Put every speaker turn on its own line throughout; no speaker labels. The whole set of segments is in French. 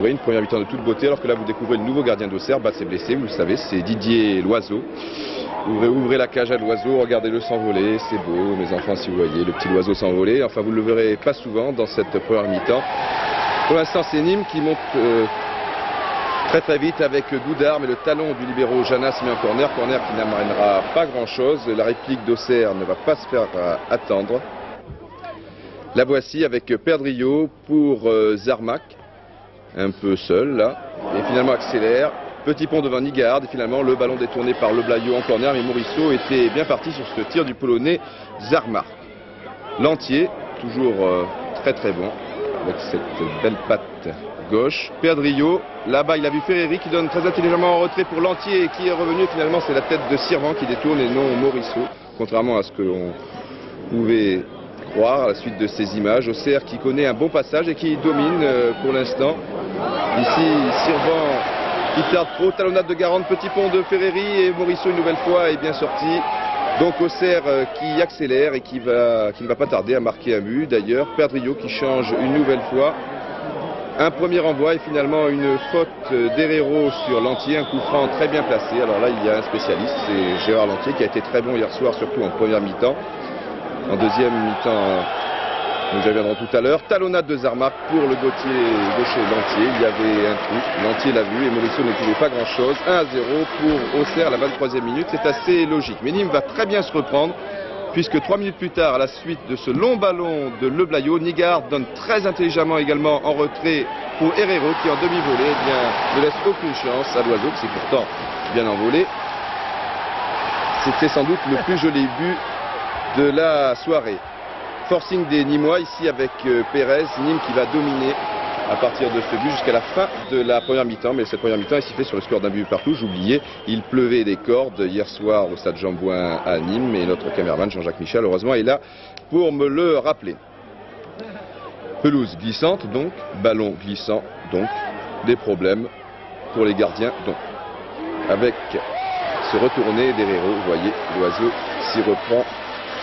découvrez une première mi-temps de toute beauté, alors que là vous découvrez le nouveau gardien d'Auxerre. Bah, c'est blessé, vous le savez, c'est Didier Loiseau. Ouvrez la cage à l'oiseau, regardez-le s'envoler, c'est beau mes enfants si vous voyez le petit oiseau s'envoler. Enfin vous ne le verrez pas souvent dans cette première mi-temps. Pour l'instant c'est Nîmes qui monte très vite avec Doudard, mais le talon du libéro Janas met un corner qui n'amènera pas grand chose. La réplique d'Auxerre ne va pas se faire attendre. La voici avec Perdriau pour Zarmac, un peu seul là, et finalement accélère. Petit pont devant Nigard, et finalement le ballon détourné par Le Blaillot en corner, mais Morisseau était bien parti sur ce tir du Polonais Zarmac. Lantier, toujours très bon, avec cette belle patte gauche. Perdriau, là-bas il a vu Ferreri qui donne très intelligemment en retrait pour Lantier et qui est revenu, et finalement c'est la tête de Sirvan qui détourne et non Morisseau, contrairement à ce que l'on pouvait croire à la suite de ces images. Auxerre qui connaît un bon passage et qui domine pour l'instant. Ici Sirvan qui tarde trop, talonnade de Garande, petit pont de Ferreri et Morisseau une nouvelle fois est bien sorti. Donc Auxerre qui accélère et qui ne va pas tarder à marquer un but. D'ailleurs Perdriau qui change une nouvelle fois. Un premier envoi et finalement une faute d'Herrero sur Lantier, un coup franc très bien placé. Alors là il y a un spécialiste, c'est Gérard Lantier qui a été très bon hier soir, surtout en première mi-temps. En deuxième mi-temps, nous y reviendrons tout à l'heure. Talonnade de Zarmac pour le gaucher Lantier. Il y avait un trou, Lantier l'a vu et Morisseau ne pouvait pas grand chose. 1-0 pour Auxerre à la 23e minute, c'est assez logique. Mais Nîmes va très bien se reprendre, puisque 3 minutes plus tard, à la suite de ce long ballon de Le Blaillot, Nigard donne très intelligemment également en retrait pour Herrero qui en demi-volée ne laisse aucune chance à l'oiseau qui s'est pourtant bien envolé. C'était sans doute le plus joli but de la soirée. Forcing des Nîmois ici avec Pérez, Nîmes qui va dominer à partir de ce but jusqu'à la fin de la première mi-temps. Mais cette première mi-temps est sifflée sur le score d'un but partout. J'oubliais, il pleuvait des cordes hier soir au stade Jean-Bouin à Nîmes. Et notre caméraman Jean-Jacques Michel, heureusement, est là pour me le rappeler. Pelouse glissante donc, ballon glissant donc, des problèmes pour les gardiens donc. Avec ce retourné d'Herrero, vous voyez, l'oiseau s'y reprend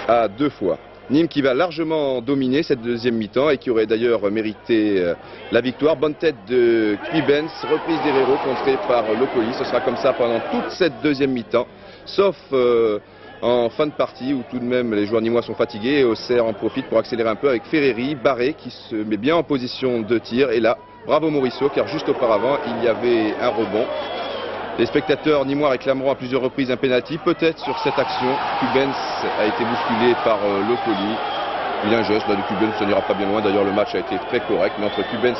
à 2 fois. Nîmes qui va largement dominer cette deuxième mi-temps et qui aurait d'ailleurs mérité la victoire. Bonne tête de Cuibens, reprise d'Herrero contrée par Locoli. Ce sera comme ça pendant toute cette deuxième mi-temps, sauf en fin de partie où tout de même les joueurs nîmois sont fatigués et Auxerre en profite pour accélérer un peu avec Ferreri, Barré qui se met bien en position de tir. Et là, bravo Morisseau, car juste auparavant il y avait un rebond. Les spectateurs nîmois réclameront à plusieurs reprises un pénalty, peut-être sur cette action. Cuibens a été bousculé par Locoli. Il y a un geste là de Cuibens, ça n'ira pas bien loin. D'ailleurs le match a été très correct, mais entre Cuibens